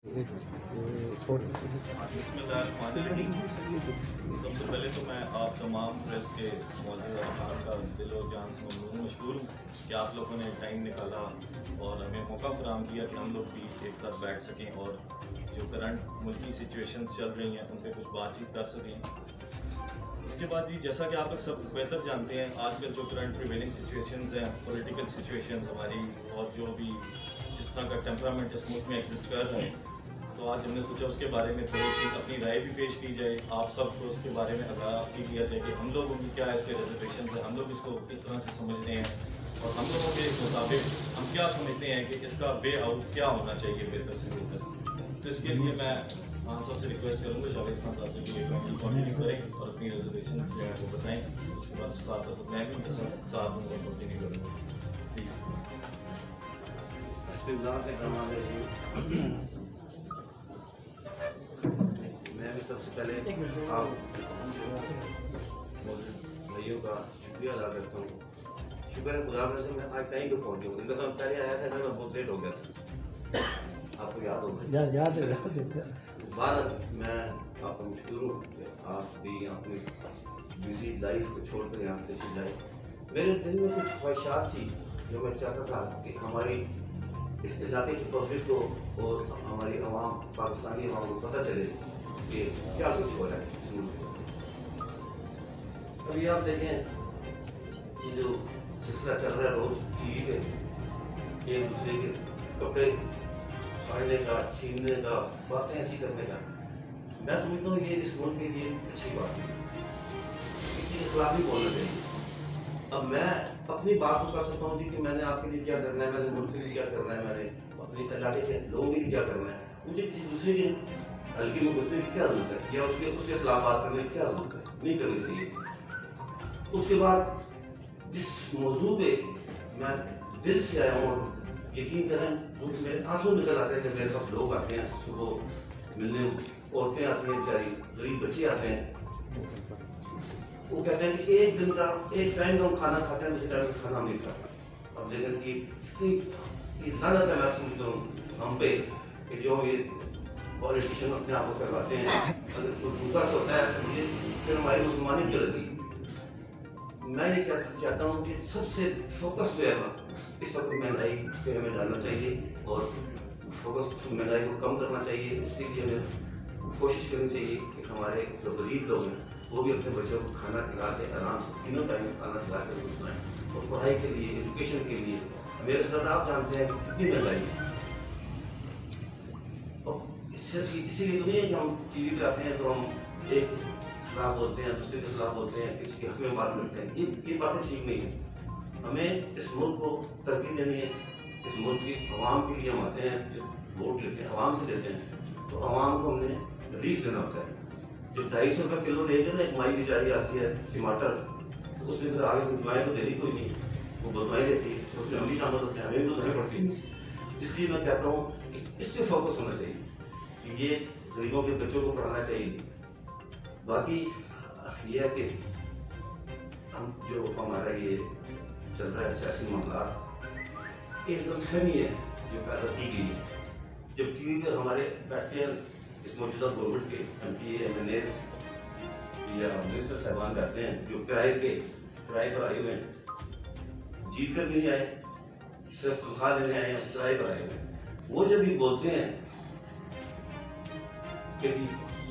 बिस्मिल्लाहिर्रहमानिर्रहीम। सबसे पहले तो मैं आप तमाम प्रेस के मौजूद अहबाब का दिल और जान से मशहूर हूँ कि आप लोगों ने टाइम निकाला और हमें मौका फराहम किया कि हम लोग भी एक साथ बैठ सकें और जो करंट मुल्की सिचुएशंस चल रही हैं उन पर कुछ बातचीत कर सकें। इसके बाद जी, जैसा कि आप लोग सब बेहतर जानते हैं, आजकल जो करंट प्रिवेलिंग सिचुएशंस हैं, पॉलिटिकल सिचुएशंस हमारी और जो भी जिस तरह का टेम्परामेंट इस मुल्क में एग्जिस्ट कर रहा है, तो आज हमने सोचा उसके बारे में थोड़ी सी अपनी राय भी पेश की जाए, आप सबको उसके बारे में आगाह भी किया जाए कि हम लोगों की क्या इसके रिजर्वेशन है, हम लोग इसको किस तरह से समझते हैं और हम लोगों के मुताबिक हम क्या समझते हैं कि इसका वे आउट क्या होना चाहिए बेहतर से बेहतर। तो इसके लिए मैं खान साहब से रिक्वेस्ट करूँगा, शाहिद खान साहब से कि कंटिन्यू करें और अपनी रिजर्वेशन जो है वो बताएँ। उसके बाद साथ साथ मैं भी उनके साथ कंटिन्यू करूँगा, प्लीज़। मैं भी सबसे पहले आप भाइयों का शुक्रिया अदा करता हूँ। शुक्र है खुदा का से मैं आज टाइम पे पहुँच गया हूँ। इनका तो पहले आया था ना, मैं बहुत लेट हो गया था, आपको याद होगा। याद है। भारत मैं आपका मशहूर हूँ कि आप भी अपनी बिजी लाइफ को छोड़कर यहाँ पे तशरीफ लाए। मेरे दिल में कुछ ख्वाहिशात थी जो मैं चाहता था कि हमारी इस इलाके की पब्लिक को और हमारी आवाम, पाकिस्तानी आवाम को पता चले कि क्या कुछ हो रहा है इस मुल्क में। अभी आप देखें ये जो सिलसिला चल रहा है रोज टीवी पे, एक दूसरे के कपड़े फाड़ने का, छीनने का, बातें ऐसी करने का, मैं समझता हूँ ये इस मुल्क के लिए अच्छी बात है, किसी के खिलाफ नहीं बोलना चाहिए। अब मैं अपनी बात को कर सकता हूँ जी कि मैंने आपके लिए क्या करना है, मैंने मुल्क के लिए क्या करना है, मैंने अपने इलाके के लोगों के लिए क्या करना है। मुझे किसी दूसरे के हल्के में घुसने की क्या जरूरत है या उसके खिलाफ बात करने की क्या जरूरत है, नहीं करनी चाहिए। उसके बाद जिस मौजू पे मैं दिल से आया हूँ, यकीन करें क्योंकि मेरे आंसू निकल आते हैं जब मेरे पास लोग आते हैं सुबह मिलने, औरतें आती हैं, बेचारी गरीब बच्चे आते हैं, वो कहते हैं कि एक दिन का एक टाइम का हम खाना खाते हैं, दूसरे टाइम का खाना हम नहीं खाते। अब देखें कि लानत है, मैं समझता हूँ हम पे कि जो ये पॉलिटिशियन अपने आप को करवाते हैं, अगर कोई भूखा होता है तो ये फिर हमारी मुसलमानी की गलती। मैं ये चाहता हूँ कि सबसे फोकस जो है ना इस वक्त महंगाई पे हमें डालना चाहिए और फोकस महंगाई को कम करना चाहिए। उसके लिए हमें कोशिश करनी चाहिए कि हमारे जो गरीब लोग हैं वो भी अपने बच्चों को खाना खिला के आराम से तीनों टाइम खाना खिला के घुसना है। और पढ़ाई के लिए, एजुकेशन के लिए मेरे साथ आप जानते हैं कितनी महंगाई है। और इसीलिए तो नहीं है कि हम टीवी पे आते हैं तो हम एक खिलाफ बोलते हैं, दूसरे के खिलाफ बोलते हैं, किसी के हक में बात करते हैं। ये बातें ठीक नहीं है। हमें इस मुल्क को तरक्की देनी है। इस मुल्क की आवाम के लिए हम आते हैं, जब वोट लेते हैं आवाम से लेते हैं तो आवाम को हमने रिलीफ देना होता है। जो 250 रुपये किलो लेते हैं ना, एक माई बेचारी आती है टमाटर, तो उसमें फिर आगे दवाई तो देरी कोई नहीं, वो बदवाई लेती है, तो उसमें हम भी शामिल होते हैं, हमें भी तो देनी पड़ती है। इसलिए मैं कहता हूँ कि इस पर फोकस होना चाहिए कि ये गरीबों के बच्चों को पढ़ाना चाहिए। बाकी ये है कि हम जो हमारा ये चल रहा है सियासी मामला, एक गलतफहमी है जो पैदा की गई है। जब टीवी पर हमारे बैठते हैं इस मौजूदा गवर्नमेंट के MP, MNA या मिनिस्टर साहबान बैठते हैं जो किराए पर आए हुए हैं, जीत कर भी नहीं आए, सिर्फ तनख्वाह लेने आए हैं, किराए पर आए हुए हैं। वो जब भी बोलते हैं कि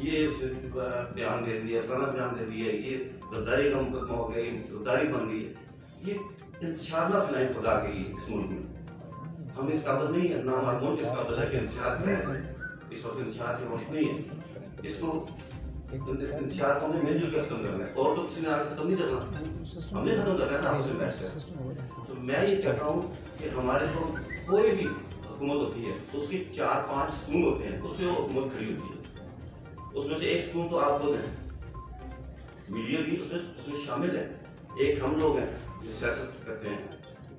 ये बयान दे दिया, फलाना बयान दे दिया, ये गद्दारी का मुकदमा हो गया, ये गद्दारी बन गई है, ये इंतशार ना फैलाएं खुदा के लिए इस मुल्क में। हम इस काबिल नहीं है, ना हमारा मुल्क इस काबिल है कि इंतशार फैलाएं। इस वक्त इंतजार की वक्त नहीं है। इसको इंतजार को हमें मिलजुल कर खत्म करना है, और तो किसी ने आगे खत्म नहीं करना, हमने खत्म करना है ना आपसे बैठ कर। तो मैं ये कहता हूँ कि हमारे को कोई भी हुकूमत होती है तो उसके 4-5 स्कूल होते हैं, उसमें वो हुकूमत खड़ी होती है। उसमें से एक स्कूल तो आप लोग हैं, मीडिया भी उसमें शामिल है। एक हम लोग हैं जो सियासत करते हैं,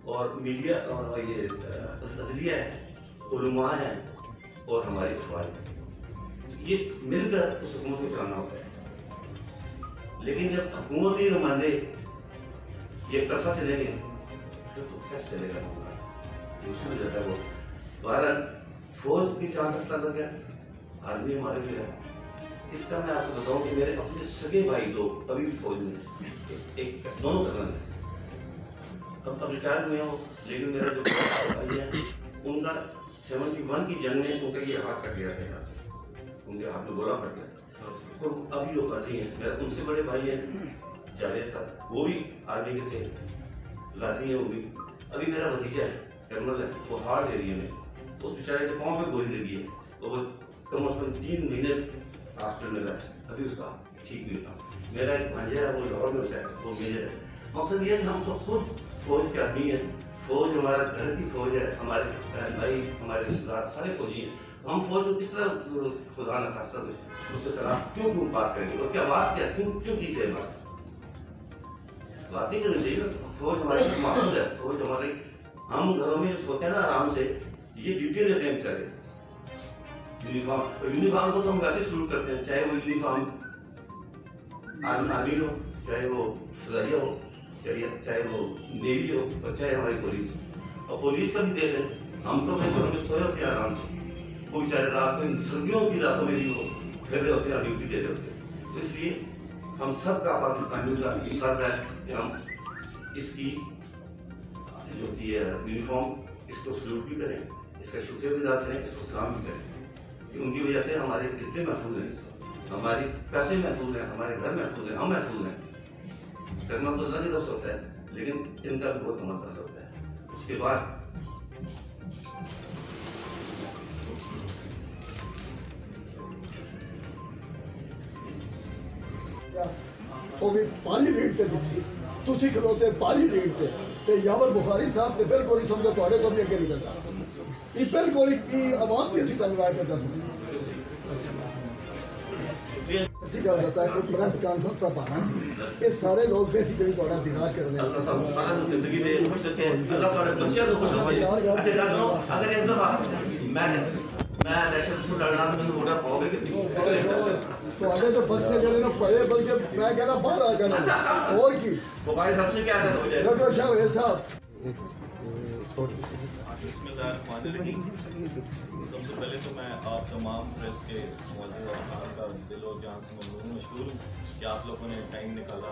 और मीडिया और ये अदलिया है, उलमा हैं और हमारी अफवाह, ये मिलकर उस हुकूमत को चलाना होता है। लेकिन जब हुकूमती नुमाइंदे ये तरफा चलेंगे तो कैसे चलेगा, मुश्किल हो जाता है वो। बहरहाल फौज की जहाँ तक ताल्लुक है, आर्मी हमारे जो है, इसका मैं आपको बताऊं कि मेरे अपने सगे भाई दो अभी भी फौज में, एक दोनों कर्नल हैं, अब रिटायर हुए हो, लेकिन मेरा जो भाई है उनका 71 की जंग में उनका ये हाथ कट गया था, उनके हाथ में गोला फट गया, तो अभी वो गाजी हैं। मेरा उनसे बड़े भाई हैं जावेद साहब, वो भी आर्मी के थे, गाजी हैं वो भी। अभी मेरा भतीजा है कर्नल है, वो हार्ड एरिया में, उस बेचारे के पाँव पे गोली लगी है, तो वो कम अज कम 3 महीने हॉस्पिटल में रहा, अभी उसका ठीक भी था। मेरा एक भांजा है वो लाहौर में होता है, वो मेजर है। मकसद ये है कि हम तो खुद फौज के आदमी हैं, फौज हमारा घर की फौज है, हमारे बहन भाई हमारे रिश्तेदार सारे फौजी हैं, हम फौज को किस तरह खुदा न खास्ता उसके खिलाफ क्यों बात करेंगे, और क्या बात क्या क्यों की जाए, बात नहीं करनी चाहिए। फौज हमारे महफूज है, फौज हमारे, हम घरों में जो सोते हैं ना आराम से, ये ड्यूटी देते हैं बेचारे, यूनिफॉर्म को तो हम वैसे सलूट करते हैं, चाहे वो यूनिफॉर्म आर्मी हो, चाहे वो फजाइया हो, चाहे वो नेवी हो, और चाहे हमारी पुलिस। और पुलिस का भी देख रहे हैं, हम तो अपने घरों में सोए होते हैं आराम से, वो बेचारे रात में सर्दियों की रातों में भी वो फिर रहे होते हैं, ड्यूटी दे रहे होते हैं। तो इसलिए हम सब का पाकिस्तानियों का ये फर्ज है कि हम इसकी जो होती है यूनिफॉर्म, इसको सलूट भी करें, इसका शुक्रिया भी अदा करें, इसको सलाम भी करें, कि उनकी वजह से हमारे रिश्ते महफूज हैं, हमारे पैसे महफूज हैं, हमारे घर महफूज हैं, हम महफूज हैं। करना तो अल्लाह की तरफ होता है, लेकिन इनका भी बहुत मदद होता है। उसके बाद ਉਹ ਵੀ ਪਾਲੀ ਰੇਟ ਤੇ ਦਿੱਤੀ, ਤੁਸੀਂ ਖਲੋਤੇ ਪਾਲੀ ਰੇਟ ਤੇ ਯਾਵਰ ਬੁਖਾਰੀ ਸਾਹਿਬ ਤੇ ਬਿਲਕੁਲ ਹੀ ਸਮਝੋ ਤੁਹਾਡੇ ਤੋਂ ਵੀ ਅੱਗੇ ਨਿਕਲਦਾ, ਇਹ ਬਿਲਕੁਲ ਹੀ ਆਵਾਮ ਦੀ ਅਸੀਂ ਗੱਲ ਰਾਇ ਕੇ ਦੱਸ ठीक है बताया कि प्रेस कॉन्फ्रेंस का पाना ये सारे लोग बेसिकली थोड़ा दिमाग कर रहे हैं सारा जिंदगी दे खुश रखे, अल्लाह ताला बच्चे को खुश रखे। अच्छा गाइस, अगर एक दफा मैं इलेक्शन को लड़ना तो मैं वोट पाओगे कि तो आगे तो बक्से जड़े ना पड़े, बल्कि मैं कहना बाहर आ जाना और की बुखारी साहब से क्या हो जाए। डॉक्टर शाह साहब, बिस्मिल्लाहिर्रहमानिर्रहीम। सबसे पहले तो मैं आप तमाम प्रेस के मौजूद अरकान का दिल और जान से मशहूर हूँ कि आप लोगों ने टाइम निकाला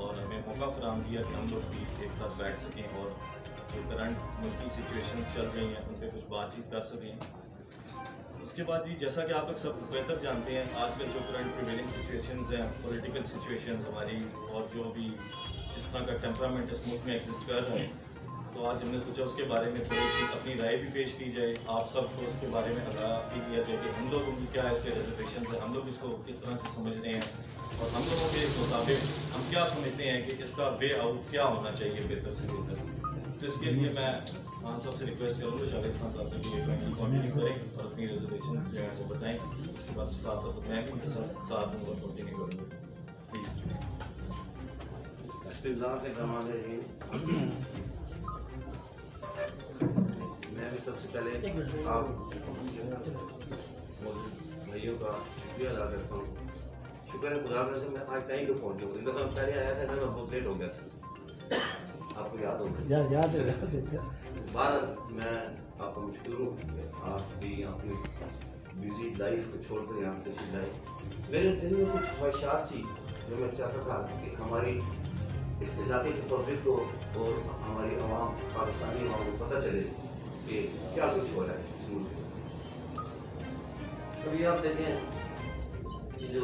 और हमें मौका फराहम किया कि हम लोग भी एक साथ बैठ सकें और जो करंट मुल्की सिचुएशन चल रही हैं उन पर कुछ बातचीत कर सकें। उसके बाद जी, जैसा कि आप लोग सब बेहतर जानते हैं, आजकल जो करंट प्रिवेलिंग सिचुएशंस हैं, पॉलिटिकल सिचुएशंस हमारी, और जो भी जिस तरह का टेम्परामेंट इस मुल्क में एग्जिस्ट कर रहा है, तो आज हमने सोचा उसके बारे में थोड़ी सी अपनी राय भी पेश की जाए, आप सबको उसके बारे में आगाह भी किया जाए कि हम लोगों की क्या इसके रिजर्वेशन है, हम लोग इसको किस तरह से समझते हैं, और हम लोगों के मुताबिक हम क्या समझते हैं कि इसका वे आउट क्या होना चाहिए बेहतर से बेहतर। तो इसके लिए मैं खान साहब से रिक्वेस्ट करूँगा, जावेद खान साहब से कि ये कॉन्टिन्यू करें और अपनी रिजर्वेशन जो है वो बताएँ। उसके बाद साथ साथ मैं भी उनके साथ दूँगा, कॉन्टिन्यू करूँगा प्लीज़। मैं भी सबसे पहले आप भाइयों का शुक्रिया अदा करता हूँ। शुक्र है खुदा का, मैं आज टाइम पे पहुँचा हूँ। इनका तो पहले आया था, मैं बहुत लेट हो गया था, आपको याद होगा। याद है। भारत, मैं आपका मशहूर हूँ, आप भी अपनी बिजी लाइफ को छोड़कर यहाँ तशरीफ लाए। मेरे दिल में कुछ ख्वाहिशात थी जो मैं चाहता था कि हमारी इस इलाके की पब्लिक को और हमारी आवाम, पाकिस्तानी आवाम को पता चले कि क्या कुछ हो रहा है इस मुल्क में। कभी आप देखें कि जो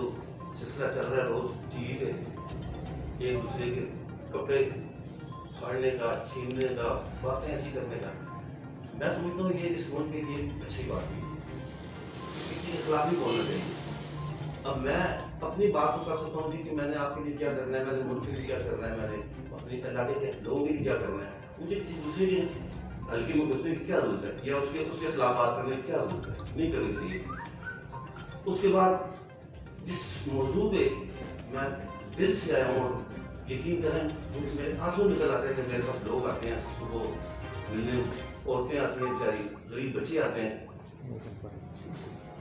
सिलसिला चल रहा है रोज़ टीवी पे, एक दूसरे के कपड़े फाड़ने का, छीनने का, बातें ऐसी करने का, मैं समझता हूँ ये इस मुल्क के लिए अच्छी बात नहीं है, किसी के खिलाफ ही बोलना चाहिए। अब मैं अपनी बात को कर सकता हूँ कि मैंने आपके लिए क्या करना है, मैंने मुल्क के लिए क्या करना है, मैंने अपने इलाके के लोगों के लिए क्या करना है, मुझे किसी दूसरे के हल्के में घुसने की क्या जरूरत है, या उसके खिलाफ बात करने की क्या जरूरत है, नहीं करनी चाहिए। उसके बाद जिस मौजू पे मैं दिल से आया हूँ, यकीन करें मेरे आंसू निकल आते हैं जब मेरे पास लोग आते हैं, सुबह मिलने औरतें आती हैं, बेचारी गरीब बच्चे आते हैं,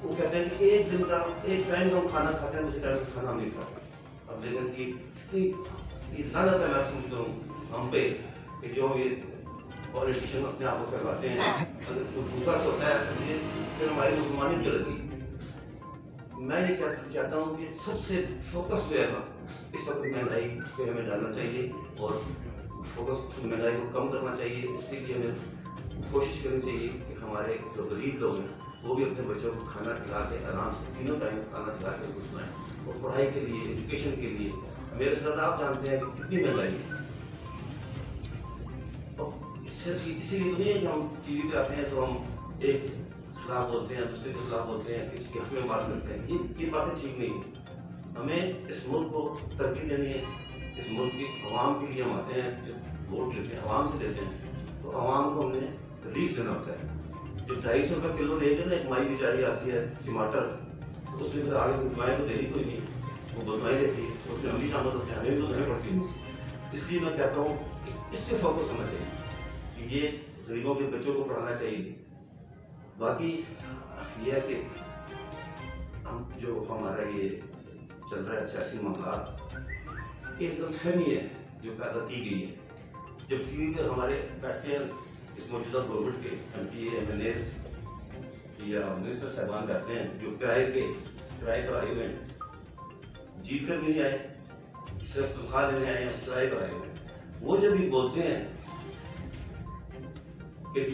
वो कहते हैं कि एक दिन का एक टाइम का खाना खाते हैं, दूसरे टाइम का खाना नहीं खाते। अब देखें कि इतना ज़्यादा मैं समझता हूँ हम पे कि जो ये पॉलिटिशियन अपने आप को करवाते हैं, अगर कोई भूखा सोता है तो ये پھر ہماری مسلمانیت غلط کی. میں یہ چاہتا ہوں کہ سب سے فوکس جو ہے نا اس وقت مہنگائی پہ ہمیں ڈالنا چاہیے اور فوکس مہنگائی کو کم کرنا چاہیے. اس کے لیے ہمیں کوشش کرنی چاہیے کہ ہمارے جو غریب لوگ ہیں وہ بھی اپنے بچوں کو کھانا کھلا کے آرام سے تینوں ٹائم کھانا کھلا کے کچھ سنائیں. اور پڑھائی کے لیے ایجوکیشن کے لیے میرے ساتھ آپ جانتے ہیں کہ کتنی مہنگائی ہے. اسی لیے نہیں ہے کہ ہم ٹی وی پہ آتے ہیں تو ہم ایک خلاف بولتے ہیں دوسرے کے خلاف بولتے ہیں اس کے حق میں بات کرتے ہیں. یہ باتیں ٹھیک نہیں ہیں. ہمیں اس ملک کو ترقی دینی ہے. اس ملک کی عوام کے لیے ہم آتے ہیں جب ووٹ لیتے ہیں عوام سے لیتے ہیں تو عوام کو ہم نے ریلیف دینا ہوتا ہے. جو 250 روپے کلو لے کے نا ایک مائی بیچاری آتی ہے ٹماٹر تو اس میں پھر آگے بدمائی تو دینی کوئی نہیں, وہ بدمائی دیتی ہے اس میں ہم بھی شامل ہوتے ہیں, ہمیں تو دینی پڑتی ہے. اس لیے میں کہتا ہوں کہ اس پہ فوکس ہونا چاہیے کہ یہ غریبوں کے بچوں کو پڑھانا چاہیے. باقی یہ ہے کہ ہم جو ہمارا یہ چل رہا ہے سیاسی معاملات یہ ایک غلط فہمی ہے جو پیدا کی گئی ہے. جب ٹی وی پہ ہمارے بیٹھتے ہیں اس موجودہ گورنمنٹ کے M P A M L A یا منسٹر صاحبان بیٹھتے ہیں جو کرائے پر آئے ہوئے ہیں, جیت کر بھی نہیں آئے, صرف تنخواہ لینے آئے ہیں, کرائے پر آئے ہوئے ہیں. وہ جب یہ بولتے ہیں کہ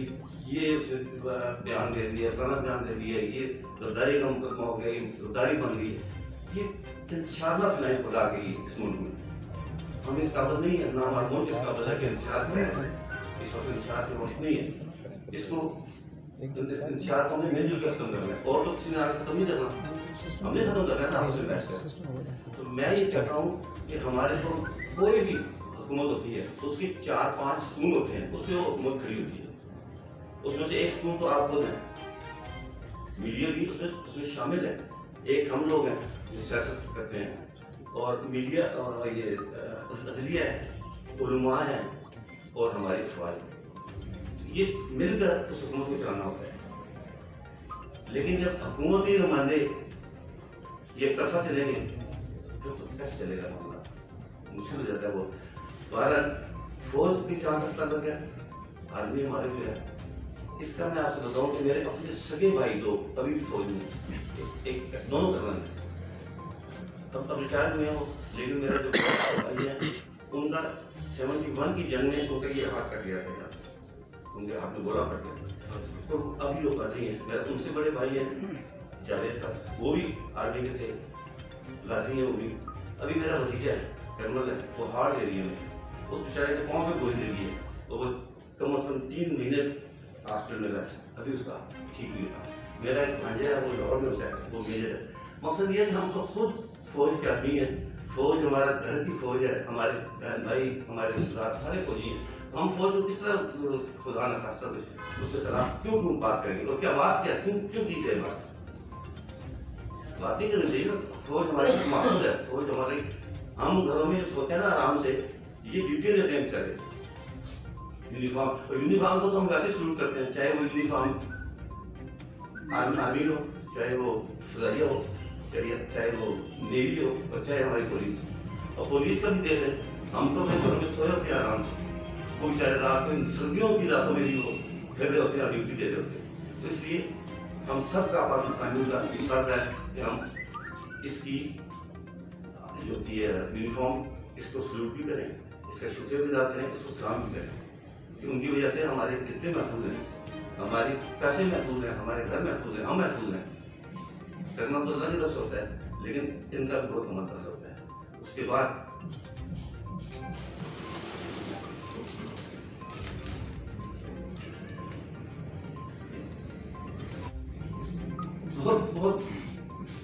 یہ بیان دے دیا فلانا بیان دے دیا, یہ غداری کا مقدمہ ہو گیا, یہ غداری بن گئی, یہ انشاءاللہ بنائے خدا کے لیے اس ملک میں. ہم اس قابل نہیں ہیں, نہ ہمارا ملک اس قابل ہے کہ انشاء کریں. اس وقت انشاء کی وقت نہیں ہے. اس کو انشاء کو ہمیں مل جل کے ختم کرنا ہے, اور تو کسی نے آگے ختم نہیں کرنا, ہم نے ختم کرنا ہے نا آپ سے بیٹھ کر. تو میں یہ کہتا ہوں کہ ہمارے کو کوئی بھی حکومت ہوتی ہے اس کی 4-5 ستون ہوتے ہیں, اس پہ وہ حکومت کھڑی ہوتی ہے. اس میں سے ایک ستون تو آپ خود ہیں, میڈیا بھی اس میں شامل ہے. ایک ہم لوگ ہیں جو سیاست کرتے ہیں, اور میڈیا اور یہ عدلیہ ہے, علماء ہیں اور ہماری افواج, یہ مل کر اس حکومت کو چلانا ہوتا ہے. لیکن جب حکومتی نمائندے یہ طرفہ چلیں گے تو کیسے چلے گا معاملہ, مشکل ہو جاتا ہے. وہ بہرحال فوج بھی جہاں تک تعلق ہے, آرمی ہمارے بھی ہے. اس کا میں آپ سے بتاؤں کہ میرے اپنے سگے بھائی دو ابھی بھی فوج میں, ایک دونوں کرنا ہے, اب ریٹائر ہوئے ہوں, لیکن میرے جو بھائی ہیں ان کا 71 کی جنگ میں ان کا یہ ہاتھ کٹ گیا تھا, ان کے ہاتھ میں گولا پڑ گیا. تو ابھی لوگ غازی ہیں. میرے ان سے بڑے بھائی ہیں جاوید صاحب, وہ بھی آرمی کے تھے, غازی ہیں وہ بھی. ابھی میرا بھتیجا ہے کرنل ہے, وہ ہارڈ ایریا میں, اس بیچارے کے پاؤں میں گولی لگی ہے, وہ کم از کم 3 مہینے ہاسپٹل میں رہا, ابھی اس کا ٹھیک نہیں رہا. میرا ایک بھانجا ہے وہ لاہور میں ہوتا ہے, وہ میجر ہے. مقصد یہ ہے کہ ہم تو خود فوج کے آدمی ہیں, فوج ہمارا گھر کی فوج ہے, ہمارے بہن بھائی ہمارے رشتے دار سارے فوجی ہیں. ہم فوج کو کس طرح خدا نہ خاصہ اس کے خلاف کیوں بات کریں گے, اور کیا بات کیا کیوں کی جائے بات نہیں کرنی چاہیے نا. فوج ہمارے محفوظ ہے, فوج ہمارے, ہم گھروں میں جو سوتے ہیں نا آرام سے, یہ ڈیوٹی دیتے ہیں بیچارے یونیفارم, اور یونیفارم کو تو ہم ویسے سلوٹ کرتے ہیں, چاہے وہ یونیفارم آرمی ہو, چاہے وہ فضائیہ ہو, چاہے وہ نیوی ہو, اور چاہے ہماری پولیس. اور پولیس کا بھی دیکھ لیں, ہم تو اپنے گھروں میں سوئے ہوتے ہیں آرام سے, وہ بیچارے رات کو سردیوں کی راتوں میں بھی وہ پھر رہے ہوتے ہیں, ڈیوٹی دے رہے ہوتے ہیں. تو اس لیے ہم سب کا پاکستانیوں کا فرض ہے کہ ہم اس کی جو ہوتی ہے یونیفارم, اس کو سلوٹ بھی کریں, اس کا شکریہ بھی ادا کریں, اس کو سلام بھی کریں. ان کی وجہ سے ہمارے رشتے محفوظ ہیں, ہمارے پیسے محفوظ ہیں, ہمارے گھر محفوظ ہیں, ہم محفوظ ہیں. کرنا تو اللہ رس ہوتا ہے, لیکن ان کا بھی بہت مدد ہوتا ہے. اس کے بعد بہت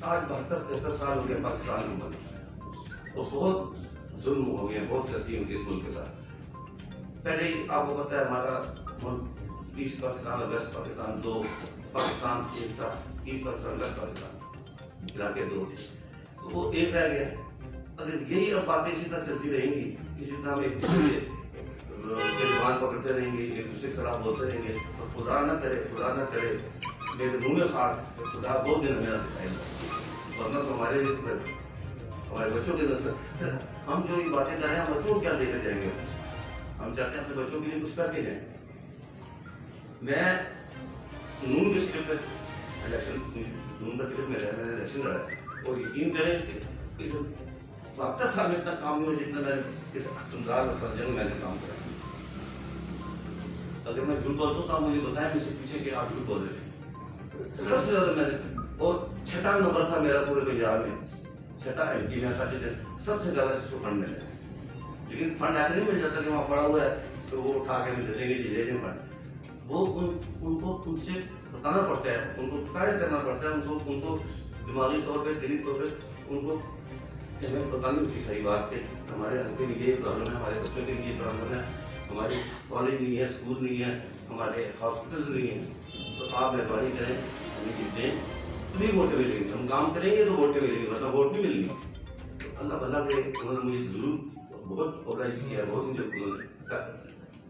آج 72-73 سال ہو گئے پاکستان میں بنے, اور بہت ظلم ہو گئے, بہت زیادتی ہو گئی اس ملک کے ساتھ. پہلے ہی آپ کو پتا ہے ہمارا ملک ایسٹ پاکستان اور ویسٹ پاکستان, 2 پاکستان ایک تھا, ایسٹ پاکستان ویسٹ پاکستان علاقے 2 تھے, تو وہ ایک رہ گیا. اگر یہی اب باتیں اسی طرح چلتی رہیں گی, اسی طرح ہم ایک دوسرے کے زبان پکڑتے رہیں گے, ایک دوسرے کے خلاف بولتے رہیں گے, تو خدا نہ کرے میرے منہ میں خاک, خدا بہت دن ہمیں دکھائے گا, ورنہ تو ہمارے لیے ہمارے بچوں کے اندر ہم جو یہ باتیں کر رہے ہیں, ہم بچوں کو کیا دے کر جائیں گے. ہم چاہتے ہیں اپنے بچوں کے لیے کچھ کر کے جائیں. میں نون کی اسکرپٹ الیکشن منتخب میں رہا، میں نے الیکشن لڑا، اور یقین کریں کہ واقعہ صاحب میں اتنا کام نہیں ہوا جتنا میں اس استمرار اور فرجن میں نے کام کرا. اگر میں جھوٹ بولتا ہوں تو آپ مجھے بتائیں مجھ سے پیچھے کہ آپ جھوٹ بول رہے ہیں. سب سے زیادہ میں نے، اور چھٹا نمبر تھا میرا پورے پنجاب میں، چھٹا MP میں تھا سب سے زیادہ جس کو فنڈ ملے. لیکن فنڈ ایسے نہیں مل جاتا کہ وہاں پڑا ہوا ہے تو وہ اٹھا کے دے دیں گے جی لے جائیں فنڈ. وہ ان کو ان سے بتانا پڑتا ہے، ان کو قائل کرنا پڑتا ہے، ان کو دماغی طور پہ دلی طور پہ ان کو ہمیں بتانی ہوتی صحیح بات کہ ہمارے حلقے میں یہ پرابلم ہے، ہمارے بچوں کے لیے یہ پرابلم ہے، ہماری کالج نہیں ہے، اسکول نہیں ہے، ہمارے ہاسپٹلس نہیں ہیں. تو آپ مہربانی کریں ہمیں جتنے تبھی ووٹیں ملیں گی. ہم کام کریں گے تو ووٹیں ملیں گی، ورنہ ووٹ نہیں ملیں گی. تو اللہ بھلا کہ انہوں نے مجھے ضرور بہت آرگنائز کیا ہے، بہت مجھے انہوں نے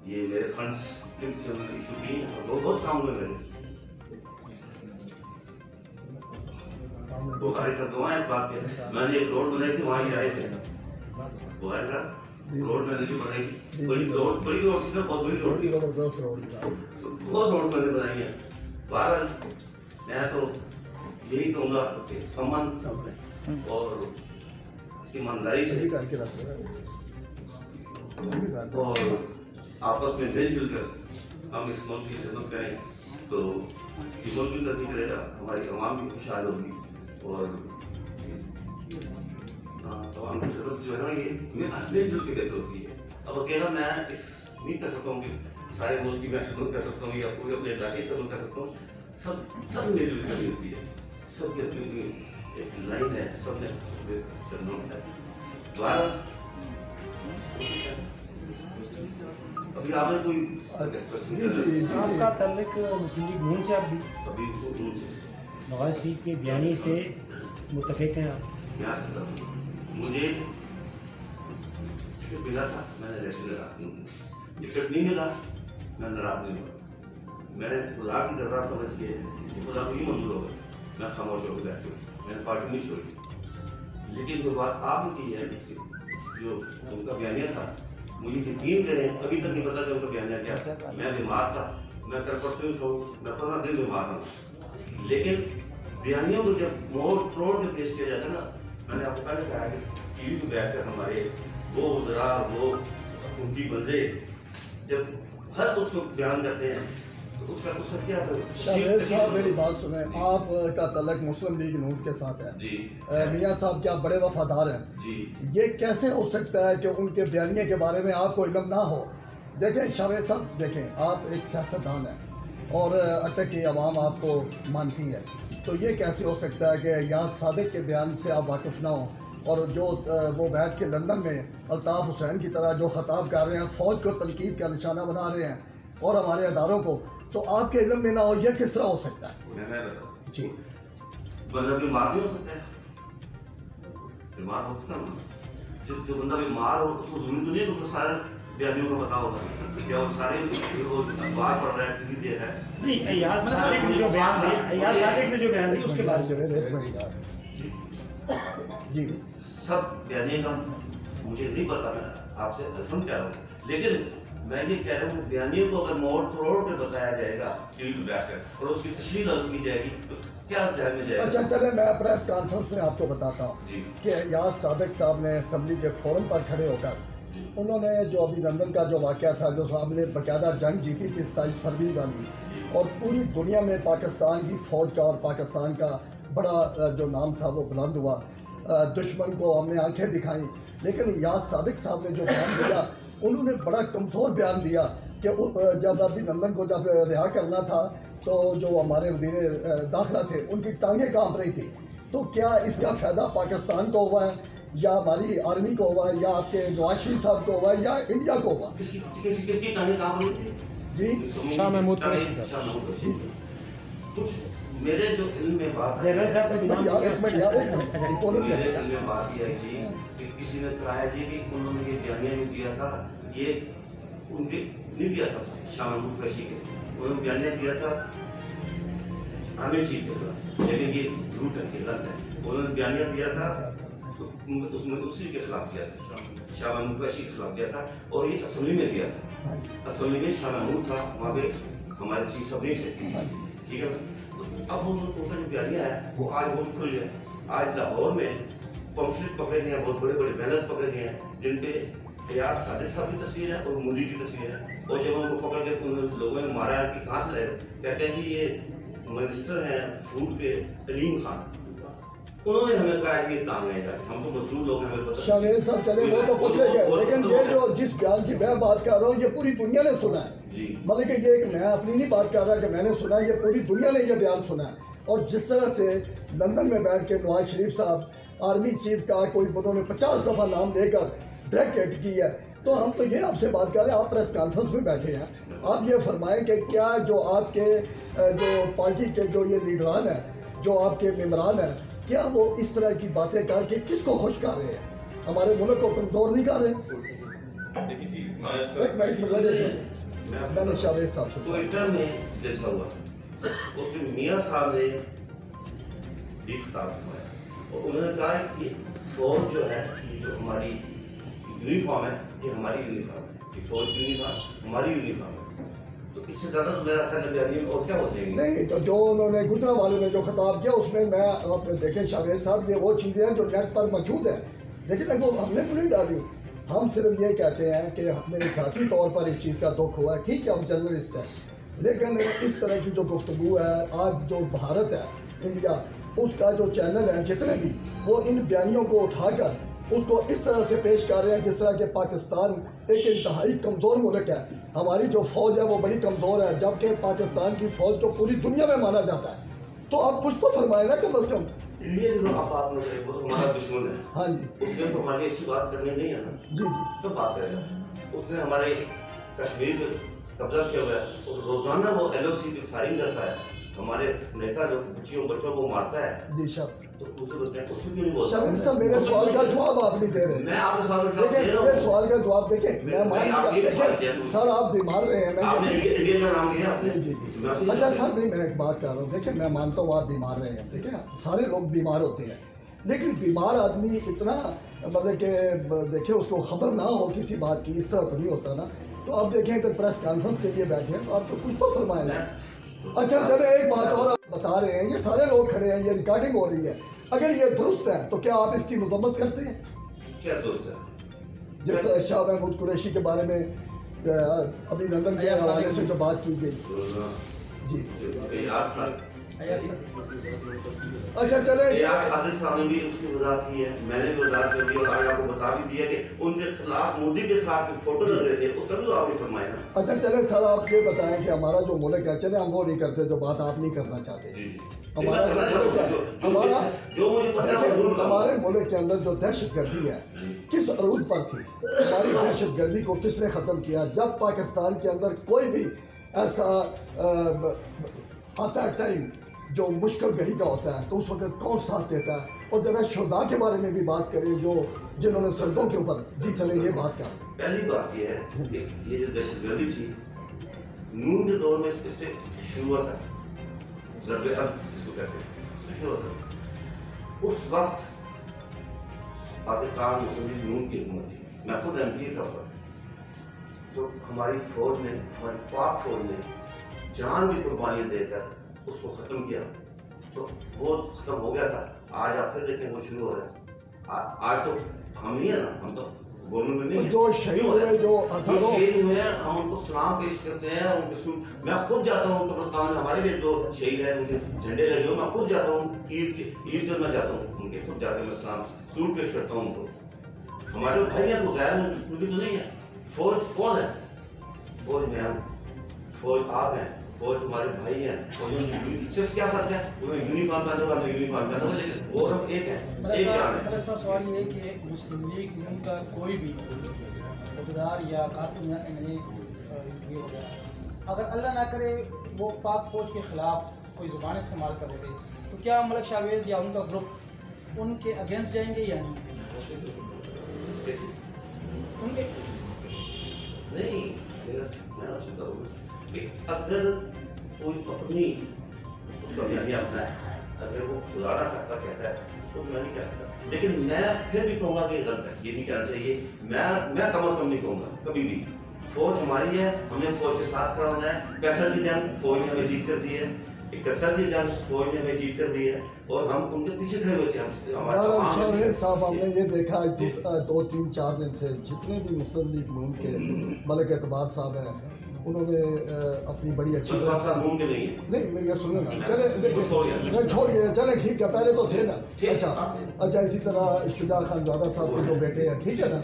یہ میرے فنڈس سے انہوں نے ایشو کیے ہیں اور بہت کام ہوئے میرے. بخاری صاحب دعائیں اس بات کے، میں نے ایک روڈ بنائی تھی وہاں ہی آئے تھے. بخاری صاحب روڈ میں نے جو بنائی تھی بڑی روڈ تھی نا، بہت بڑی روڈ تھی، بہت روڈ میں نے بنائی ہیں. بہرحال میں تو یہی کہوں گا کہ امن اور ایمانداری سے اور آپس میں مل جل کر ہم اس ملک کی خدمت کریں تو یہ ملک بھی ترقی کرے گا، ہماری عوام بھی خوشحال ہوگی اور عوام کی خدمت جو ہے نا یہ مل جل کے بہتر ہوتی ہے. اب اکیلا میں اس نہیں کر سکتا ہوں کہ سارے ملک کی میں خدمت کر سکتا ہوں یا پورے اپنے علاقے کی خدمت کر سکتا ہوں. سب مل جل کرنی ہوتی ہے، سب کی اپنی ایک لائن ہے، سب نے چلنا ہوتا ہے. ابھی آپ نے کوئی آپ کا تعلق مسلم لیگ نون سے، آپ بھی ابھی نواز شریف کے بیانی سے متفق ہیں آپ؟ مجھے ٹکٹ ملا تھا، میں نے الیکشن لڑا. ٹکٹ نہیں ملا میں ناراض نہیں ہوا. میں نے خدا کی رضا سمجھ کے خدا کو یہ منظور ہوگا میں خاموش ہو کے بیٹھ گیا، میں نے پارٹی نہیں چھوڑی. لیکن جو بات آپ نے کی ہے جو ان کا بیانیہ تھا، مجھے یقین کریں ابھی تک نہیں پتا کہ ان کا بیانیہ کیا تھا. میں بیمار تھا، میں کل پرسوں میں 15 دن بیمار ہوں، لیکن بیانیوں کو جب موڑ توڑ کے پیش کیا جاتا ہے نا، میں نے آپ کو پہلے کہا کہ ٹی وی پہ بیٹھ کر ہمارے وہ وزراء وہ ان کی بندے جب ہر اس کو بیان کرتے ہیں تو اس کا کیا شاہد صاحب میری بات سنیں، آپ کا تعلق مسلم لیگ نون کے ساتھ ہے جی. میاں صاحب کیا بڑے وفادار ہیں جی. یہ کیسے ہو سکتا ہے کہ ان کے بیانیے کے بارے میں آپ کو علم نہ ہو؟ دیکھیں شاہد صاحب، دیکھیں آپ ایک سیاستدان ہیں اور اٹک کی عوام آپ کو مانتی ہے، تو یہ کیسے ہو سکتا ہے کہ یہاں صادق کے بیان سے آپ واقف نہ ہوں اور جو وہ بیٹھ کے لندن میں الطاف حسین کی طرح جو خطاب کر رہے ہیں، فوج کو تنقید کا نشانہ بنا رہے ہیں اور ہمارے اداروں کو، تو آپ کے علم میں نہ ہو؟ یہ کس طرح ہو سکتا ہے؟ میں بتاؤں جی بندہ بیمار نہیں ہو سکتا ہے، بیمار ہو سکتا ہے. جو بندہ بیمار ہو اس کو ضروری تو نہیں ہے کہ سارے بیانیوں کا پتا ہوگا کیا وہ سارے اخبار پڑھ رہا ہے، ٹی وی دیکھ رہا ہے. نہیں، ایاز صادق نے جو بیان دیا، ایاز صادق نے جو بیان دیا اس کے بارے میں جی سب بیانیے کا مجھے نہیں پتا، میں آپ سے کنفرم کہہ رہا ہوں. لیکن میں یہ کہہ رہا ہوں بیانیوں کو اگر موڑ توڑ کے بتایا جائے گا ٹی وی پہ بیٹھ کر اور اس کی تشریح درج کی جائے گی تو کیا ذہن میں جائے گا؟ اچھا چلے میں پریس کانفرنس میں آپ کو بتاتا ہوں کہ ایاز صادق صاحب نے اسمبلی کے فورم پر کھڑے ہو کر انہوں نے جو ابھی لندن کا جو واقعہ تھا، جو صاحب نے باقاعدہ جنگ جیتی تھی 27 فروری والی، اور پوری دنیا میں پاکستان کی فوج کا اور پاکستان کا بڑا جو نام تھا وہ بلند ہوا، دشمن کو ہم نے آنکھیں دکھائیں. لیکن ایاز صادق صاحب نے جو بیان دیا انہوں نے بڑا کمزور بیان دیا کہ جب ابھی لندن کو جب رہا کرنا تھا تو جو ہمارے وزیر داخلہ تھے ان کی ٹانگیں کانپ رہی تھی. تو کیا اس کا فائدہ پاکستان کو ہوا ہے یا ہماری آرمی کو ہوا ہے یا آپ کے نواز شریف صاحب کو ہوا ہے یا انڈیا کو ہوا؟ کس کی ٹانگیں کام رہی تھی؟ جی شاہ محمود قریشی صاحب. کچھ میرے جو علم میں بات ہے، جنرل صاحب ایک منٹ میرے علم میں بات یہ ہے جی کہ کسی نے کہا ہے جی کہ انہوں نے یہ بیانیہ جو دیا تھا یہ ان کے نہیں دیا تھا شاہ محمود قریشی کے، انہوں نے بیانیہ دیا تھا عامر شریف کے خلاف، لیکن یہ جھوٹ ہے، یہ غلط ہے. انہوں نے بیانیہ دیا تھا اس میں اسی کے خلاف کیا تھا، شاہ محمود قریشی کے خلاف کیا تھا، اور یہ اسمبلی میں کیا تھا. اسمبلی میں شاہ محمود تھا، وہاں پہ ہمارے چیف سب نہیں تھے، ٹھیک ہے. अब उनका जो बयानिया है वो आज बहुत खुल है। आज लाहौर में पम्पलेट पकड़े गए हैं, बहुत बड़े बड़े बैनर्स पकड़े गए हैं जिन पे रियाज सादिक साहब की तस्वीर है और मोदी की तस्वीर है। और जब उनको पकड़ के उन लोगों ने मारा है कि कहाँ से रहे, कहते हैं कि ये मिनिस्टर हैं फूड के अलीम खान, उन्होंने हमें कहा है कि ये तांग है जाके, हम तो मजदूर लोग हैं, हमें पता शावेद साहब चले वो तो पकड़े गए, लेकिन ये जो जिस बयान की मैं बात कर रहा हूँ ये पूरी दुनिया ने सुना है। मतलब कि ये मैं अपनी नहीं बात कर रहा कि मैंने सुना है, ये पूरी दुनिया ने ये बयान सुना है। और जिस तरह से लंदन में बैठ के नवाज शरीफ साहब आर्मी चीफ का कोई उन्होंने 50 दफ़ा नाम लेकर डायरेक्ट एक्ट की है, तो हम तो ये आपसे बात कर रहे हैं, आप प्रेस कॉन्फ्रेंस में बैठे हैं, आप ये फरमाएं कि क्या जो आपके जो पार्टी के जो ये लीडरान हैं, जो आपके मेम्बरान हैं, क्या वो इस तरह की बातें करके किसको खुश कर रहे हैं, हमारे मुल्क को कमज़ोर नहीं कर रहे? देखिए जी, मैं एक इसका मिनट मैंने शावेद साहब से ट्विटर में जैसा हुआ उसमें मियाँ साहब ने भी खिताब किया और उन्होंने कहा कि फौज जो है ये जो हमारी यूनिफॉर्म है ये हमारी यूनिफॉर्म है, ये फौज की यूनिफॉर्म हमारी यूनिफॉर्म है। तो इससे ज़्यादा तो मेरा ख्याल है और क्या हो जाएंगे। नहीं, तो जो उन्होंने गुजरांवाले में जो खिताब किया उसमें मैं आप देखें शावेद साहब, ये वो चीज़ें हैं जो नेट पर मौजूद है, लेकिन वो हमने तो नहीं डाली। हम सिर्फ ये कहते हैं कि हमें ज़ाती तौर पर इस चीज़ का दुख हुआ है, ठीक है हम जर्नलिस्ट हैं, लेकिन इस तरह की जो गुफ्तगू है, आज जो भारत है इंडिया, उसका जो चैनल है जितने भी, वो इन बयानियों को उठाकर उसको इस तरह से पेश कर रहे हैं जिस तरह के पाकिस्तान एक इंतहाई कमज़ोर मुल्क है, हमारी जो फ़ौज है वो बड़ी कमज़ोर है, जबकि पाकिस्तान की फ़ौज तो पूरी दुनिया में माना जाता है। तो आप कुछ तो फरमाए ना कम अज़ कम। इंडिया जो आपने वो तो हमारा दुश्मन है, हाँ जी, उसने तो हमारी अच्छी बात करनी नहीं है ना, जी जी, तो बात करेगा। उसने हमारे कश्मीर पे कब्जा किया हुआ है और रोजाना वो LOC की फायरिंग करता है, हमारे नेता जो बच्चों को मारता है, जी साहब। तो मुझे बताएं उसमें क्यों नहीं बोलता? शावेद साहब मेरे सवाल का जवाब आप नहीं दे रहे। मैं आपके सवाल का जवाब दे देखिए रहा मेरे हूं। सवाल का जवाब देखें, मैं मान लिया, देखिए सर आप बीमार रहे हैं, आपने मैं इंडिया का नाम लिया आपने। जी जी, अच्छा सर नहीं, मैं एक बात कर रहा हूँ, देखिए मैं मानता हूँ आप बीमार रहे हैं, देखिए सारे लोग बीमार होते हैं, लेकिन बीमार आदमी इतना मतलब कि देखिए उसको खबर ना हो किसी बात की, इस तरह तो नहीं होता ना। तो अब देखें तो प्रेस कॉन्फ्रेंस के लिए बैठे हैं, तो आप तो कुछ तो फरमाए ना। अच्छा चले एक बात और आप बता रहे हैं, ये सारे लोग खड़े हैं, ये रिकॉर्डिंग हो रही है, अगर ये दुरुस्त है तो क्या आप इसकी मजम्मत करते हैं? क्या दोस्त है? जिस तरह शाह महमूद कुरैशी के बारे में अभी लंदन के हवाले से जो बात की गई जी। अच्छा चले सादिक साहब ने भी उसकी वजाहत की है, मैंने भी वजाहत कर दी और आज आपको बता भी दिया कि उनके खिलाफ मोदी के साथ जो फोटो लग रहे थे उसका भी तो आपने फरमाया ना। अच्छा चले सर आप ये बताएं कि हमारा जो मुल्क है, चले हम वो नहीं करते जो बात आप नहीं करना चाहते, हमारा जो मुझे पता है हमारे मुल्क के अंदर जो दहशत गर्दी है किस अरूज पर थी, हमारी दहशत गर्दी को किसने ख़त्म किया? जब पाकिस्तान के अंदर कोई भी ऐसा आता है टाइम जो मुश्किल घड़ी का होता है, तो उस वक्त कौन साथ देता है? और जरा शुहदा के बारे में भी बात करें जो जिन्होंने सरहदों के ऊपर, जी चले ये बात करें। पहली बात ये है कि ये जो दहशतगर्दी थी नून के दौर में इससे शुरू हुआ था, ज़रबे अज़्म इसको कहते हैं, शुरू हुआ था। उस वक्त पाकिस्तान मुस्लिम लीग नून की हुकूमत थी, मैं खुद MP था उस वक्त, तो हमारी फौज ने, हमारी पाक फौज ने जान की कुर्बानी देकर उसको ख़त्म किया, तो वो ख़त्म हो गया था। आज आप फिर देखें वो शुरू हो रहा है। आज तो हम नहीं है ना, हम तो गवर्नमेंट में नहीं है, जो शहीद हुए, जो शहीद हुए हैं, हम उनको सलाम पेश करते हैं, उनके मैं खुद जाता हूँ कब्रिस्तान में, हमारे भी जो शहीद है उनके झंडे लगे हुए, मैं खुद जाता हूँ ईद पर मैं जाता हूँ उनके, खुद जाकर मैं सलाम सलूट पेश करता हूँ उनको। हमारे भाई हैं, वो गैर मुल्की तो नहीं है। फौज कौन है? फौज में हम, फौज आप हैं, फौज तुम्हारे भाई हैं, सिर्फ क्या फर्क है? उन्हें यूनिफॉर्म पहना हुआ, यूनिफॉर्म पहना हुआ, लेकिन वो सब एक है, एक जान है। सवाल ये है कि मुस्लिम लीग नून का कोई भी खुददार या कारकुन या MLA वगैरह अगर अल्लाह ना करे वो पाक फौज के खिलाफ कोई ज़ुबान इस्तेमाल कर रहे थे, तो क्या मलिक शावेज या उनका ग्रुप उनके अगेंस्ट जाएंगे या नहीं? उनके नहीं, मैं आपसे कहूँगा कि अगर कोई अपनी उसका बयानिया अपना है, अगर वो खुदारा खासा कहता है उसको मैं नहीं कहता, लेकिन मैं फिर भी कहूँगा कि गलत है, ये नहीं कहना चाहिए। मैं कम अज़ कम नहीं कहूँगा कभी भी। फौज हमारी है, हमने फौज के साथ खड़ा होना है। 65 की जंग फौज ने हमें जीत कर दी है, 71 की जंग फौज ने हमें जीत कर दी है और हम उनके पीछे खड़े हुए थे। हमारे साहब हमने ये देखा 2-3-4 दिन से जितने भी मुस्लिम लीग नून के मलिक एतबार साहब हैं उन्होंने अपनी बड़ी अच्छी नहीं मेरी सुनो ना, चले नहीं छोड़िए, चले ठीक है, पहले तो थे ना। अच्छा इसी तरह शुजा खान ज़ादा साहब के 2 बेटे हैं, ठीक है ना।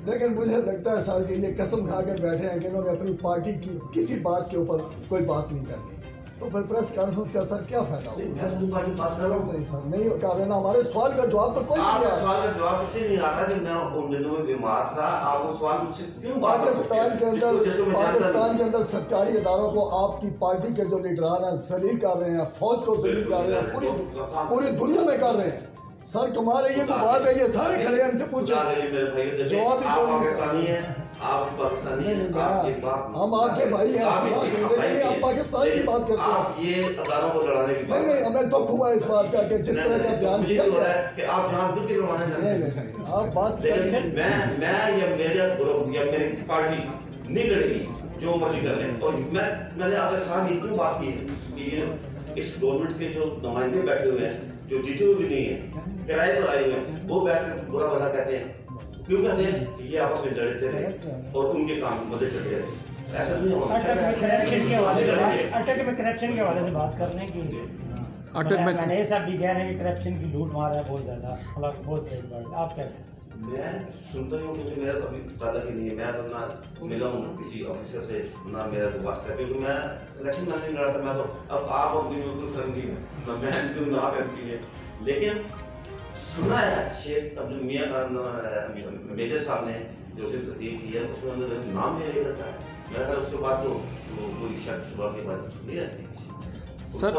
लेकिन मुझे लगता है सर कि ये कसम खा कर बैठे हैं कि इन्होंने अपनी पार्टी की किसी बात के ऊपर कोई बात नहीं करनी, तो फिर प्रेस कॉन्फ्रेंस का सर क्या फायदा होगा? नहीं सर नहीं कर रहे ना, हमारे सवाल का जवाब तो कोई नहीं है। सवाल का जवाब इसलिए नहीं आ रहा कि मैं उन दिनों में बीमार था, आप वो सवाल मुझसे क्यों पाकिस्तान के अंदर सरकारी इदारों को आपकी पार्टी के जो लीडरान हैं जलील कर रहे हैं, फौज को जलील कर रहे हैं, पूरी दुनिया में कर रहे हैं। सर तुम्हारे ये तो बात है, ये सारे खड़े हैं, इनसे पूछो जवाब पाकिस्तानी है, आप पाकिस्तानी हैं, हम आपके भाई हैं, आप पाकिस्तान की बात करते हैं, आप ये अदारों को लड़ाने की बात नहीं हमें दुख हुआ इस बात का कि जिस तरह का बयान मुझे हो रहा है कि आप जानबूझ के लड़वाना चाहते हैं। नहीं आप बात मैं या मेरा ग्रुप या मेरी पार्टी नहीं लड़ेगी, जो मर्जी कर लें। और मैंने आपके साथ ये क्यों बात की है कि इस गवर्नमेंट के जो नुमाइंदे बैठे हुए हैं, जो जीते हुए भी नहीं है, किराए पर आए हुए हैं, वो बैठ कर बुरा भला कहते हैं। क्यों कहते हैं? ये आपस में लड़ते रहे और उनके काम मजे चलते रहे, ऐसा नहीं होना। करप्शन के हवाले से बात करने की मैंने ये सब भी कह रहे हैं कि करप्शन की लूट मार है बहुत ज़्यादा, बहुत तेज बात। आप क्या कहते हैं? मैं सुनता हूँ, क्योंकि मेरा तो अभी ताल्लुक ही नहीं है, मैं तो ना मिला हूँ किसी ऑफिसर से, ना मेरा तो वास्ता है, क्योंकि मैं इलेक्शन में नहीं लड़ा था। मैं तो अब आप अपनी कोई फर्क नहीं है, ना मैं एम पी हूँ ना आप एम पी है। लेकिन सुना है शेख अब्दुल मियाँ का मेजर साहब ने जो उसे तहरीर की है, उसमें उन्होंने नाम नहीं लेकर है। मेरा ख्याल उसके बाद तो कोई शक शुबा की बात नहीं रहती सर।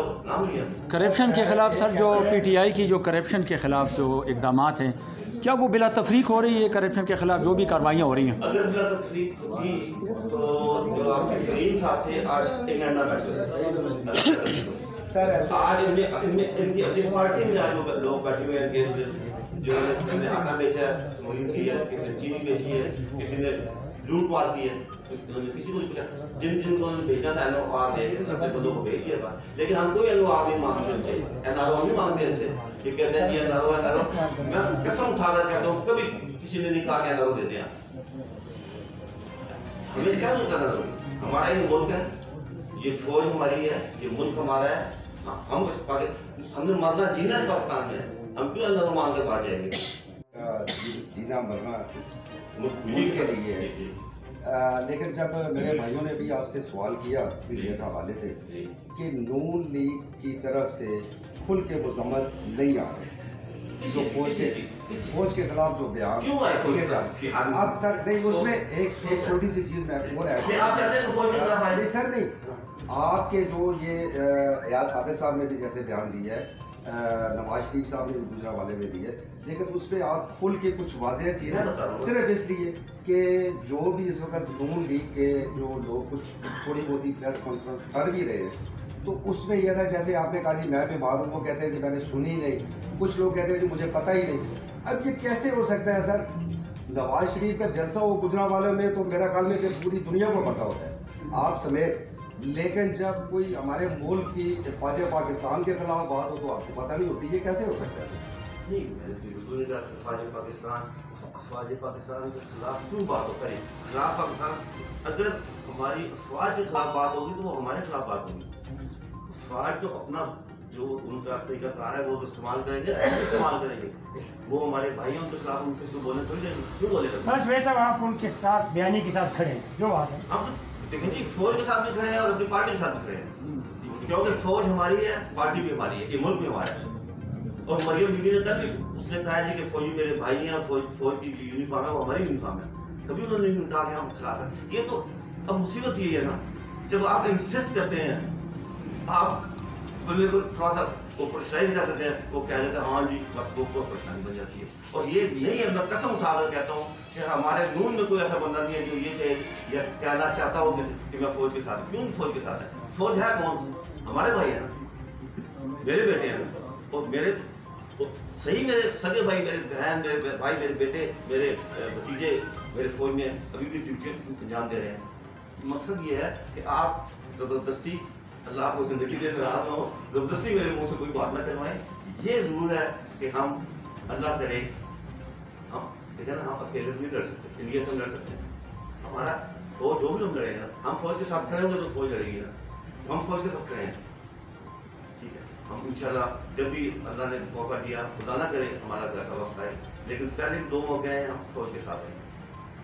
करप्शन के ख़िलाफ़ सर जो PTI की जो करप्शन के ख़िलाफ़ जो इक़दामात हैं, क्या वो बिला तफरीक हो रही है? करप्शन के ख़िलाफ़ जो भी कार्रवाइयाँ हो रही हैं, अगर बिला तफरीक होगी तो जो आपके करीम साहब थे आज इंग्लैंड में बैठे सर, आज इनकी अपनी पार्टी में आज लोग बैठे हुए हैं, जो ने आटा बेचा है, समोलिन की है, किसी ने चीनी बेची है, किसी ने लूट मार की है, किसी को पूछा जिनको भेजना था एनओ आर ने अपने बंदों को भेज दिया था। लेकिन हम कोई एनओ आर नहीं मांगते उनसे, एनआरओ नहीं मांगते उनसे। ये कहते हैं कि एनआरओ मैं कसम उठाकर कहता हूँ कभी किसी ने नहीं कहा कि एनआरओ देते हैं। हमें क्या होता है? हमारा ये मुल्क है, ये फौज हमारी है, ये मुल्क हमारा है। हमने मरना जीना है पाकिस्तान में, हम क्यों एनआरओ मांग कर बाहर जाएंगे? जीना मरना इस मुल्क के लिए है। लेकिन जब मेरे भाइयों ने भी आपसे सवाल किया मीडिया के हवाले से कि नून लीग की तरफ से खुल के मुजम्मत नहीं आ रहे, जो फौज के खिलाफ जो बयान दिए जा रहे, आप सर नहीं उसमें एक छोटी सी चीज़ मैं और ऐड सर नहीं, आपके जो ये याद सादिक साहब ने भी जैसे बयान दिया है, नवाज शरीफ साहब ने भी गुजरावाले में दी है, लेकिन उस पर आप खुल के कुछ वाज़ेह चीज़ें सिर्फ इसलिए कि जो भी इस वक्त नून लीग के जो लोग कुछ थोड़ी बहुत ही प्रेस कॉन्फ्रेंस कर भी रहे हैं, तो उसमें यह था जैसे आपने कहा जी मैं बीमार हूँ, वो कहते हैं कि मैंने सुनी नहीं, कुछ लोग कहते हैं कि मुझे पता ही नहीं। अब ये कैसे हो सकता है सर? नवाज शरीफ का जलसा हो गुजरावालों में तो मेरा ख्याल में पूरी दुनिया को पता होता है, आप समेत। लेकिन जब कोई हमारे मुल्क की फौज पाकिस्तान के खिलाफ बात हो तो आपको पता नहीं होती, ये कैसे हो सकता है सर? नहीं, फौज पाकिस्तान के खिलाफ क्यों बात हो करें? खिलाफ पाकिस्तान अगर हमारी फौज के खिलाफ बात होगी तो वो हमारे खिलाफ बात होगी। फौज तो अपना जो उनका तरीकाकार है वो इस्तेमाल करेंगे, वो हमारे भाइयों के खिलाफ उनके इसको बोलने थोड़ी देंगे, क्यों बोलेगा? बस वैसा आप उनके साथ बयानी के साथ खड़े हैं, जो बात है। हम देखिए जी, फौज के साथ भी खड़े हैं और अपनी पार्टी के साथ भी खड़े हैं, क्योंकि फौज हमारी है, पार्टी भी हमारी है, ये मुल्क भी हमारा है। और मरियम बीबी ने कहा कि उसने कहा जी कि फौजी मेरे भाई हैं, फौज की यूनिफॉर्म है वो हमारी यूनिफॉर्म है, कभी उन्होंने नहीं कहा कि हम खिलाफ हैं। ये तो अब मुसीबत ये है ना, जब आप इंसिस्ट करते हैं, आप बंदे को थोड़ा सा वो प्रेशराइज कर देते हैं, वो कह देते हैं हाँ जी, बस वो परेशानी बन जाती है। और ये नहीं है, मैं कसम उठा कर कहता हूँ कि हमारे नून में कोई ऐसा बंदा नहीं है जो ये या कहना चाहता हो कि मैं फौज के साथ। क्यों फौज के साथ है? फौज है कौन? हमारे भाई है ना, मेरे बेटे हैं ना, और मेरे सही मेरे सगे भाई, मेरे बहन, मेरे भाई, मेरे बेटे, मेरे भतीजे मेरे फौज में अभी भी ड्यूटी अंजाम दे रहे हैं। मकसद ये है कि आप ज़बरदस्ती اللہ کو زندگی دے رہا ہوں، زبردستی میرے منہ سے کوئی بات نہ کروائیں. یہ ضرور ہے کہ ہم اللہ کرے ہم دیکھیں نا، ہم اکیلے نہیں لڑ سکتے، انڈیا سے لڑ سکتے ہیں. ہمارا فوج جو بھی لوگ لڑے نا، ہم فوج کے ساتھ کھڑے ہوں گے تو فوج لڑے گی نا. ہم فوج کے ساتھ کھڑے ہیں. ٹھیک ہے، ہم انشاءاللہ جب بھی اللہ نے موقع دیا، خدا نہ کرے ہمارا ایسا وقت آئے، لیکن پہلے 2 موقع ہیں ہم فوج کے ساتھ ہیں.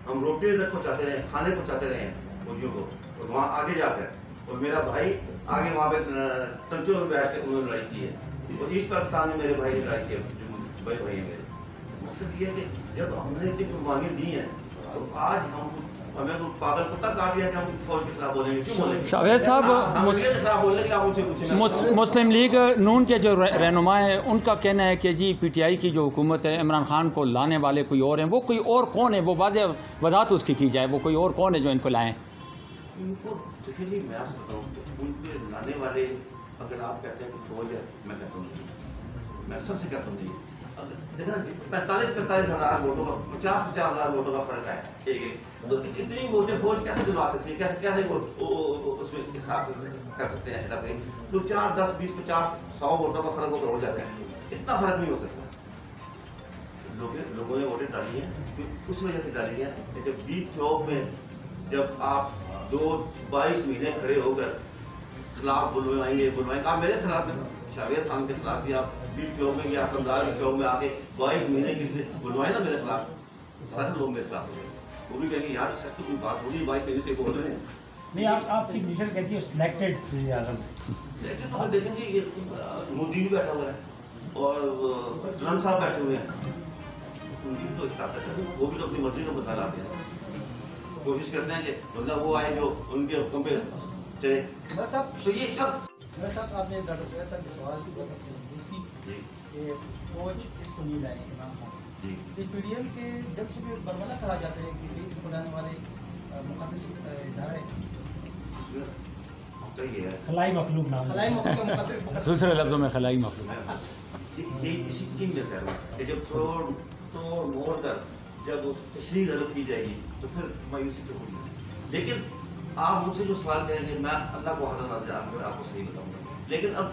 ہم روٹی تک پہنچاتے رہے، کھانے پہنچاتے رہے ہیں فوجیوں کو، اور وہاں آگے جا کر، اور میرا بھائی آگے وہاں پہ ٹنچوں میں بیٹھ کے انہوں نے لڑائی کی ہے. اور ایسٹ پاکستان میں میرے بھائی نے لڑائی کی ہے، جو بڑے بھائی ہیں میرے. مقصد یہ ہے کہ جب ہم نے اتنی قربانیاں دی ہیں تو آج ہمیں تو پاگل کتا کاٹ دیا کہ ہم فوج کے خلاف بولیں گے. کیوں بولیں گے؟ جاوید صاحب، مسلم لیگ نون کے جو رہنما ہیں ان کا کہنا ہے کہ جی پی ٹی آئی کی جو حکومت ہے، عمران خان کو لانے والے کوئی اور ہیں. وہ کوئی اور کون ہے؟ وہ وضاحت اس کی جائے، وہ کوئی اور کون ہے جو ان کو لائیں؟ ان کو دیکھیں جی، میں آپ سے بتاؤں کہ ان کے لانے والے، اگر آپ کہتے ہیں کہ فوج ہے، میں کہتا ہوں نہیں، میں سب سے کہتا ہوں نہیں. دیکھیں نا، 45 ہزار ووٹوں کا، 50 ہزار ووٹوں کا فرق ہے ایک. تو اتنی ووٹیں فوج کیسے دلوا سکتی ہے؟ کیسے وہ اس میں حساب کر سکتے ہیں؟ تو 4 10 20 50 100 ووٹوں کا فرق ہو جاتا ہے. اتنا فرق نہیں ہو سکتا. لوگوں نے ووٹیں ڈالی ہیں، اس وجہ سے ڈالی ہیں کہ جب بیچ چوک میں جب آپ 22 مہینے کھڑے ہو کر خلاف بلوائیں گے. آپ میرے خلاف میں شاویز خان کے خلاف بھی آپ بیچ چوک میں یا سمدار چوک میں آ کے 22 مہینے کسی بلوائیں نا میرے خلاف، سارے لوگ میرے خلاف ہو گئے. وہ بھی کہیں گے یار سچ تو کوئی بات ہوگی، 22 مہینے سے بول رہے ہیں. نہیں، آپ کی لیڈر کہتی ہے سلیکٹڈ وزیر اعظم. سلیکٹڈ تو دیکھیں جی، مودی بھی بیٹھا ہوا ہے اور ٹرمپ صاحب بیٹھے ہوئے ہیں. ان کی تو طاقت ہے، وہ بھی تو اپنی مرضی کا بدلا لاتے ہیں. کوشش کرتے ہیں کہ مطلب وہ آئے جو ان کے حکم پہ چلے. تو یہ سب صاحب آپ نے ڈاکٹر سہیل صاحب کے سوال کی کی کہ فوج اس کو نہیں لائیں گے. عمران خان یہ پی ڈی ایم کے جب سے برملا کہا جاتا ہے کہ ان کو لانے والے مقدس ادارے خلائی مخلوق نام، خلائی مخلوق کا مقدس، دوسرے لفظوں میں خلائی مخلوق. یہ اسی چیز میں کہہ رہا ہوں کہ جب توڑ موڑ کر جب اس تشریح غلط کی جائے گی تو پھر مایوسی تو ہوگی. لیکن آپ مجھ سے جو سوال کریں گے، میں اللہ کو حضرت ناظر جان کر آپ کو صحیح بتاؤں گا. لیکن اب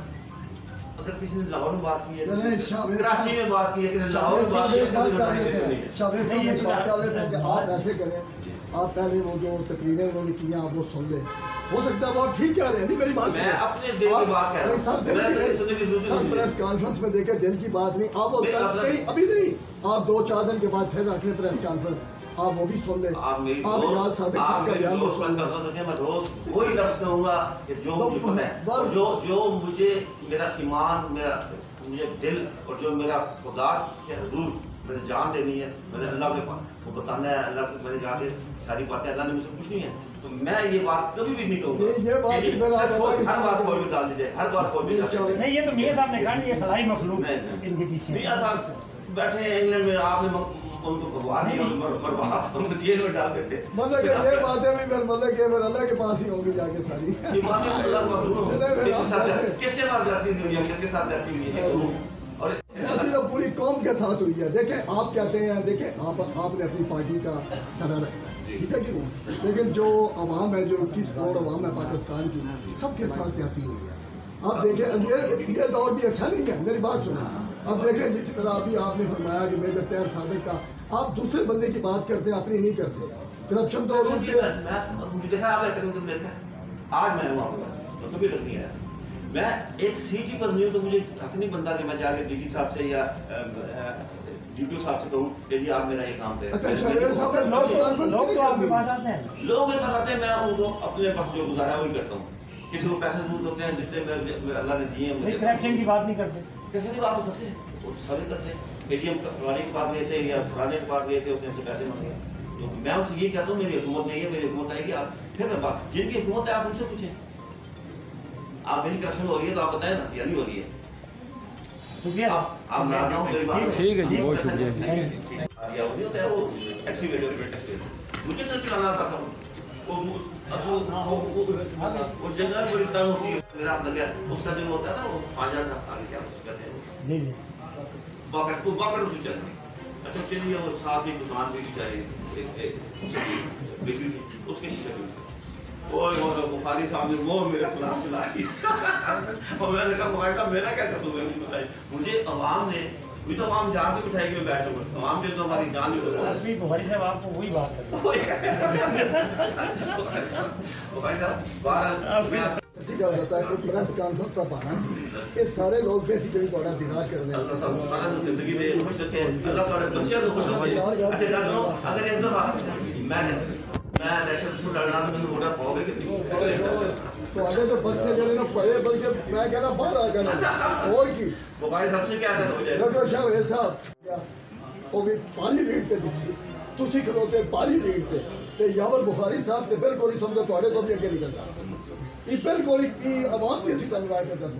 اگر کسی نے لاہور میں بات کی ہے، کراچی میں بات کی ہے، کسی نے لاہور میں بات کی ہے، شاویز صاحب نے بات کر لیتے ہیں کہ آپ ایسے کریں، آپ پہلے وہ جو تقریریں انہوں نے کی ہیں آپ وہ سن لیں. ہو سکتا ہے وہ ٹھیک کہہ رہے ہیں. نہیں، میری بات میں اپنے دل کی بات کہہ رہا ہوں. سر پریس کانفرنس میں دیکھیں دل کی بات نہیں، آپ وہ ابھی نہیں، آپ 2-4 دن کے بعد پھر رکھ لیں پریس کانفرنس، آپ وہ بھی سن لیں. آپ میری یاد صادق صاحب کا بیان روز پریس کانفرنس رکھیں، میں روز وہی لفظ کہوں گا کہ جو مجھے پتہ ہے، جو مجھے میرا ایمان، مجھے دل اور جو میرا خدا کے حضور میں نے جان دینی ہے، میں نے اللہ کے پاس وہ بتانا ہے. اللہ کو میں نے جا کے ساری باتیں اللہ نے مجھ سے پوچھنی ہیں. تو میں یہ بات کبھی بھی نہیں کہوں گا ہر بات فوج میں ڈال دی جائے، ہر بات فوج میں ڈال دی جائے. نہیں، یہ تو میاں صاحب نے کہا یہ خلائی مخلوق ان کے پیچھے. میاں صاحب بیٹھے ہیں انگلینڈ میں، آپ نے ان کو بھگوا دیا، مروا ان کو جیل میں ڈال دیتے. مطلب کہ یہ باتیں بھی پھر مطلب کہ اللہ کے پاس ہی ہوگی جا کے ساری. یہ باتیں اللہ کو کس کے پاس جاتی ہوئی ہیں، کس کے ساتھ جاتی ہوئی ہے، اور پوری قوم کے ساتھ ہوئی ہے. دیکھیں آپ کہتے ہیں، دیکھیں آپ نے اپنی پارٹی کا طرح رکھا، ٹھیک ہے کہ نہیں، لیکن جو عوام ہے، جو 21 کروڑ عوام ہے پاکستان کی، سب کے ساتھ زیادتی ہوئی ہے. اب دیکھیں یہ دور بھی اچھا نہیں ہے. میری بات سنیں. اب دیکھیں جس طرح ابھی آپ نے فرمایا کہ میجر طاہر صادق کا، آپ دوسرے بندے کی بات کرتے ہیں، اپنی نہیں کرتے. کرپشن تو آج میں ہوں کبھی تک نہیں آیا. میں ایک سیٹ ہی پر نہیں ہوں تو مجھے حق نہیں بنتا کہ میں جا کے ڈی سی صاحب سے یا ڈی پی او صاحب سے کہوں کہ جی آپ میرا یہ کام کریں. لوگ تو آپ کے پاس آتے ہیں، لوگ میرے پاس آتے ہیں، میں ان کو اپنے پاس جو گزارا ہے وہی کرتا ہوں. کسی کو پیسے ضرورت ہوتے ہیں جتنے اللہ نے دیے ہیں. کرپشن کی بات نہیں کرتے، کرپشن کی بات کرتے ہیں، وہ سارے کرتے ہیں. اے ڈی ایم فلانے کے پاس گئے تھے یا فلانے کے پاس گئے تھے، اس نے سے پیسے مانگے. میں ان سے یہ کہتا ہوں میری حکومت نہیں ہے، میری حکومت آئے گی. آپ پھر میں بات جن کی حکومت ہے آپ ان سے پوچھیں. آپ میری کرپشن ہو رہی ہے تو آپ بتائیں نا، یا نہیں ہو رہی ہے. شکریہ آپ ناراض نہ ہوں میری بات. ٹھیک ہے جی، بہت شکریہ. یا وہ نہیں ہوتا ہے وہ ایکسیویٹر، مجھے نہ چلانا آتا تھا. وہ جگہ بڑی تنگ ہوتی ہے. میرا آپ لگا اس کا جو ہوتا ہے نا وہ پانجا تھا آگے سے آپ کہتے ہیں جی جی باکٹ کو باکٹ اس چل رہی. اچھا چلیے وہ صاحب کی دکان بھی چاہیے بکری تھی، اس کے شیشے بھی और बुखारी साहब ने वो मेरे खिलाफ चलाई और मैंने कहा बुखारी साहब मेरा क्या कसूर है मुझे बताइए। मुझे अवाम ने भी तो अवाम जहाँ से उठाई मैं बैठूंगा, अवाम ने तो हमारी जान भी अभी बुखारी साहब आपको वही बात कर बुखारी साहब बाहर सच्ची गल बताए कोई प्रेस कॉन्फ्रेंस का पाना ये सारे लोग बेसिकली थोड़ा दीदार करने अल्लाह ताला सारा जिंदगी दे खुश रखे, अल्लाह ताला बच्चे को खुश रखे। अच्छा जानो अगर इस दफा मैं इलेक्शन में लड़ना तो मैं वोट पाओगे कि नहीं? तो आगे तो बक्से जड़े ना पड़े बल्कि मैं कह रहा बाहर आ गया और की बुखारी साहब से क्या हो जाए डॉक्टर साहब साहब वो भी पानी लीड ते दिखी तुसी खलोते पानी लीड ते यावर बुखारी साहब ते बिल्कुल ही समझो थोड़े तो भी अगे निकलता ये बिल्कुल ही आवाम की सी गल है दस